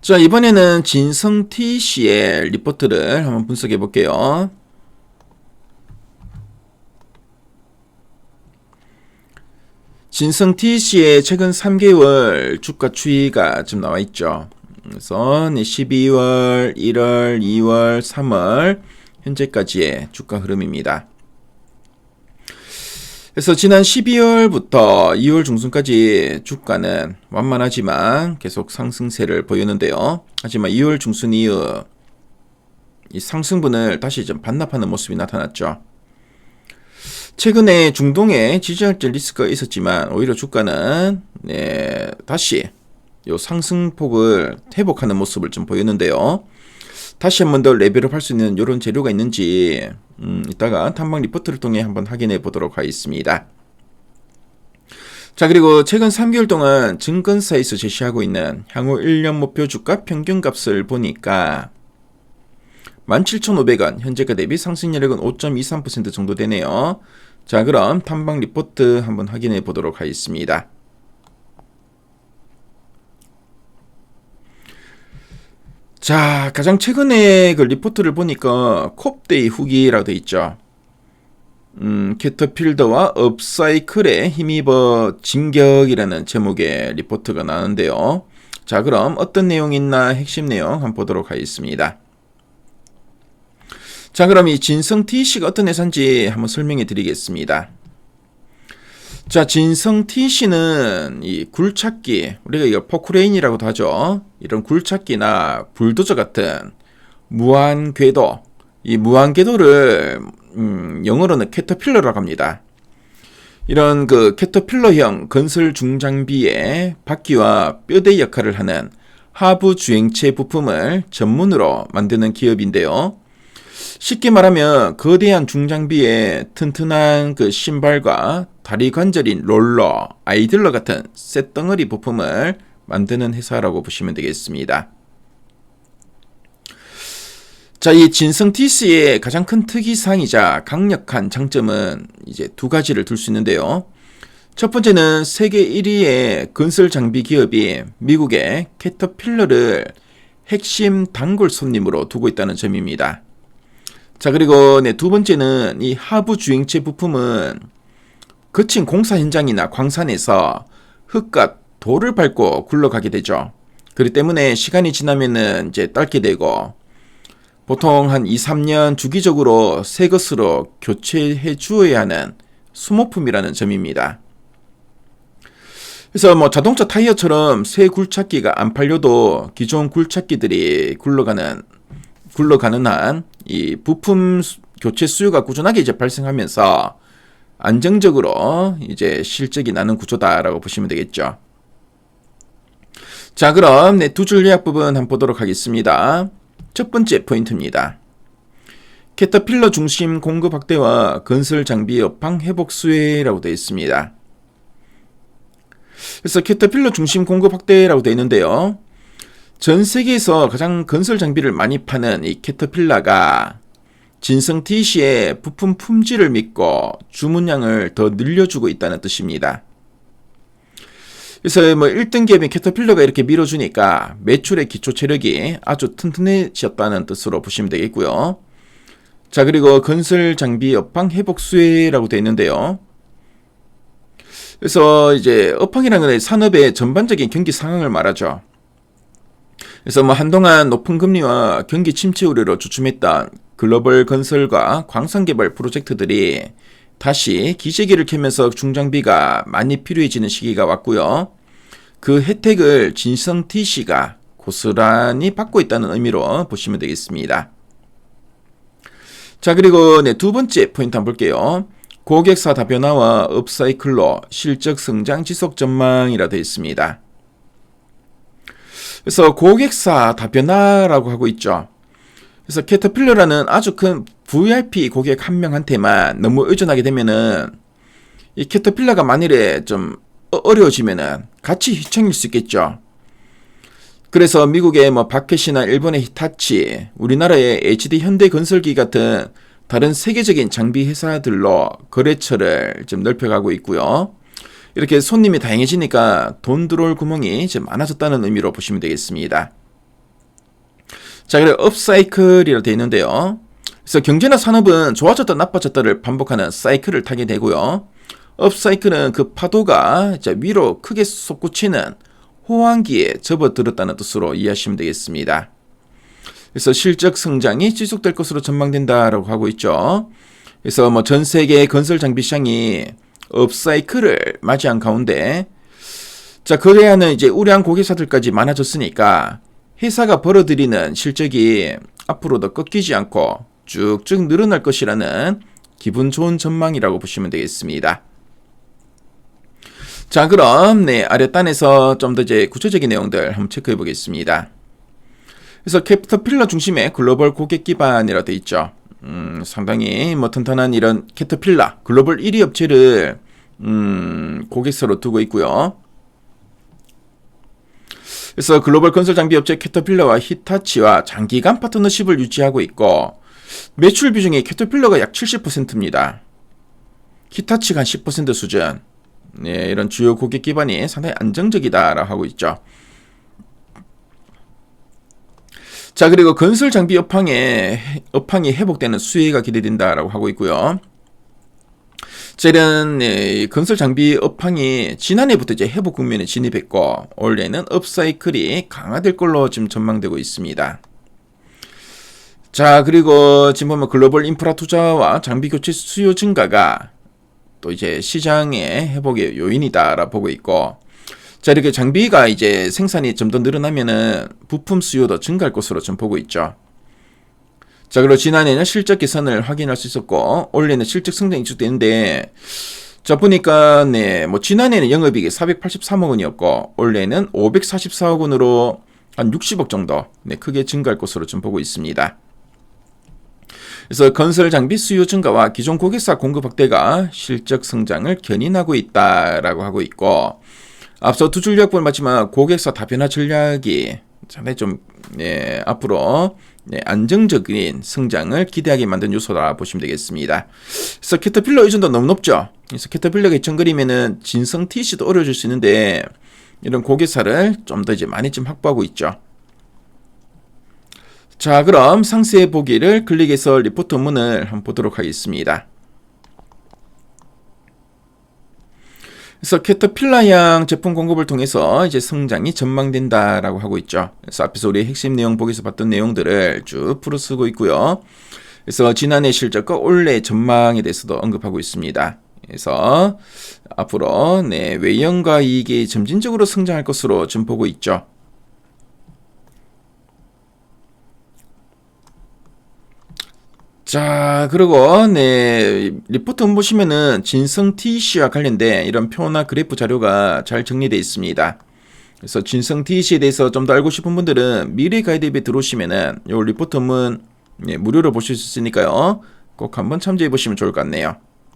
자, 이번에는 진성T 씨의 리포트를 한번 분석해 볼게요. 진성T 씨의 최근 3개월 주가 추이가 지금 나와 있죠. 그래서 12월, 1월, 2월, 3월 현재까지의 주가 흐름입니다. 그래서 지난 12월부터 2월 중순까지 주가는 완만하지만 계속 상승세를 보였는데요. 하지만 2월 중순 이후 이 상승분을 다시 좀 반납하는 모습이 나타났죠. 최근에 중동에 지지할지 리스크가 있었지만 오히려 주가는 다시 요 상승폭을 회복하는 모습을 좀 보였는데요. 다시 한 번 더 레벨업 할 수 있는 이런 재료가 있는지 이따가 탐방 리포트를 통해 한번 확인해 보도록 하겠습니다. 자, 그리고 최근 3개월 동안 증권사에서 제시하고 있는 향후 1년 목표 주가 평균값을 보니까 17,500원, 현재가 대비 상승률은 5.23% 정도 되네요. 자, 그럼 탐방 리포트 한번 확인해 보도록 하겠습니다. 자, 가장 최근에 그 리포트를 보니까 콥데이 후기라고 되어 있죠. 캐터필더와 업사이클에 힘입어 진격이라는 제목의 리포트가 나오는데요. 자, 그럼 어떤 내용이 있나 핵심 내용 한번 보도록 하겠습니다. 자, 그럼 이 진성T 씨가 어떤 회사인지 한번 설명해 드리겠습니다. 자, 진성T 씨는 이 굴착기, 우리가 이거 포크레인이라고도 하죠. 이런 굴착기나 불도저 같은 무한궤도, 이 무한궤도를 영어로는 캐터필러라고 합니다. 이런 그 캐터필러형 건설 중장비의 바퀴와 뼈대 역할을 하는 하부 주행체 부품을 전문으로 만드는 기업인데요. 쉽게 말하면 거대한 중장비에 튼튼한 그 신발과 다리 관절인 롤러, 아이들러 같은 쇳덩어리 부품을 만드는 회사라고 보시면 되겠습니다. 자, 이 진성T 씨의 가장 큰 특이사항이자 강력한 장점은 이제 두 가지를 둘 수 있는데요. 첫 번째는 세계 1위의 건설 장비 기업이 미국의 캐터필러를 핵심 단골 손님으로 두고 있다는 점입니다. 자, 그리고 두 번째는 이 하부 주행체 부품은 거친 공사 현장이나 광산에서 흙과 돌을 밟고 굴러가게 되죠. 그렇기 때문에 시간이 지나면은 이제 닳게 되고 보통 한 2, 3년 주기적으로 새 것으로 교체해 주어야 하는 소모품이라는 점입니다. 그래서 뭐 자동차 타이어처럼 새 굴착기가 안 팔려도 기존 굴착기들이 굴러가는 한 이 부품 교체 수요가 꾸준하게 이제 발생하면서 안정적으로 이제 실적이 나는 구조다라고 보시면 되겠죠. 자, 그럼 두 줄 요약 부분 한번 보도록 하겠습니다. 첫 번째 포인트입니다. 캐터필러 중심 공급 확대와 건설 장비 여팡 회복 수혜라고 되어 있습니다. 그래서 캐터필러 중심 공급 확대라고 되어 있는데요. 전 세계에서 가장 건설 장비를 많이 파는 이 캐터필러가 진성T 씨의 부품 품질을 믿고 주문량을 더 늘려주고 있다는 뜻입니다. 그래서 뭐 1등 기업인 캐터필러가 이렇게 밀어주니까 매출의 기초 체력이 아주 튼튼해졌다는 뜻으로 보시면 되겠고요. 자, 그리고 건설 장비 업황 회복 수혜라고 되어 있는데요. 그래서 이제 업황이라는 건 산업의 전반적인 경기 상황을 말하죠. 그래서 뭐 한동안 높은 금리와 경기 침체 우려로 주춤했던 글로벌 건설과 광산 개발 프로젝트들이 다시 기재기를 켜면서 중장비가 많이 필요해지는 시기가 왔고요. 그 혜택을 진성T 씨가 고스란히 받고 있다는 의미로 보시면 되겠습니다. 자, 그리고 두 번째 포인트 한번 볼게요. 고객사 다변화와 업사이클로 실적 성장 지속 전망이라 되어 있습니다. 그래서 고객사 다변화라고 하고 있죠. 그래서 캐터필러라는 아주 큰 VIP 고객 한 명한테만 너무 의존하게 되면은 이 캐터필러가 만일에 좀 어려워지면은 같이 휘청일 수 있겠죠. 그래서 미국의 뭐 바켓이나 일본의 히타치, 우리나라의 HD 현대건설기 같은 다른 세계적인 장비 회사들로 거래처를 좀 넓혀가고 있고요. 이렇게 손님이 다양해지니까 돈 들어올 구멍이 좀 많아졌다는 의미로 보시면 되겠습니다. 자, 그리고 업사이클이라고 되어 있는데요. 그래서 경제나 산업은 좋아졌다 나빠졌다를 반복하는 사이클을 타게 되고요. 업사이클은 그 파도가 위로 크게 솟구치는 호황기에 접어들었다는 뜻으로 이해하시면 되겠습니다. 그래서 실적 성장이 지속될 것으로 전망된다라고 하고 있죠. 그래서 뭐 전 세계 건설 장비 시장이 업사이클을 맞이한 가운데, 자, 거래하는 이제 우량 고객사들까지 많아졌으니까 회사가 벌어들이는 실적이 앞으로도 꺾이지 않고 쭉쭉 늘어날 것이라는 기분 좋은 전망이라고 보시면 되겠습니다. 자, 그럼 아랫단에서 좀 더 이제 구체적인 내용들 한번 체크해 보겠습니다. 그래서 캐터필러 중심의 글로벌 고객 기반이라 되어 있죠. 상당히 뭐 튼튼한 이런 캐터필러 글로벌 1위 업체를 고객사로 두고 있고요. 그래서 글로벌 건설 장비 업체 캐터필러와 히타치와 장기간 파트너십을 유지하고 있고, 매출 비중이 캐터필러가 약 70%입니다. 히타치가 한 10% 수준. 이런 주요 고객 기반이 상당히 안정적이다라고 하고 있죠. 자, 그리고 건설 장비 업황이 회복되는 수혜가 기대된다라고 하고 있고요. 자, 이런 건설 장비 업황이 지난해부터 이제 회복 국면에 진입했고, 올해는 업사이클이 강화될 걸로 지금 전망되고 있습니다. 자, 그리고 지금 보면 글로벌 인프라 투자와 장비 교체 수요 증가가 또 이제 시장의 회복의 요인이다라고 보고 있고, 자, 이렇게 장비가 이제 생산이 좀 더 늘어나면은 부품 수요도 증가할 것으로 좀 보고 있죠. 자, 그리고 지난해는 실적 개선을 확인할 수 있었고, 올해는 실적 성장이 지속되는데, 자, 보니까 뭐 지난해는 영업이익이 483억 원이었고, 올해는 544억 원으로 한 60억 정도 크게 증가할 것으로 좀 보고 있습니다. 그래서 건설 장비 수요 증가와 기존 고객사 공급 확대가 실적 성장을 견인하고 있다라고 하고 있고, 앞서 두 줄 요약본을 마치면 고객사 다변화 전략이 상당히 좀 앞으로 안정적인 성장을 기대하게 만든 요소라 보시면 되겠습니다. 그래서 캐터필러 의존도 너무 높죠. 그래서 캐터필러가 이천거리면은 진성 TC도 어려워질 수 있는데, 이런 고객사를 좀 더 이제 많이 좀 확보하고 있죠. 자, 그럼 상세 보기를 클릭해서 리포트 문을 한번 보도록 하겠습니다. 그래서 캐터필러양 제품 공급을 통해서 이제 성장이 전망된다라고 하고 있죠. 그래서 앞에서 우리 핵심 내용 보기에서 봤던 내용들을 쭉 풀어쓰고 있고요. 그래서 지난해 실적과 올해 전망에 대해서도 언급하고 있습니다. 그래서 앞으로 외형과 이익이 점진적으로 성장할 것으로 좀 보고 있죠. 자, 그리고 리포트 보시면은 진성 TC와 관련된 이런 표나 그래프 자료가 잘 정리되어 있습니다. 그래서 진성 TC에 대해서 좀 더 알고 싶은 분들은 미래 가이드앱에 들어오시면은 이 리포트 무료로 보실 수 있으니까요. 꼭 한번 참조해 보시면 좋을 것 같네요.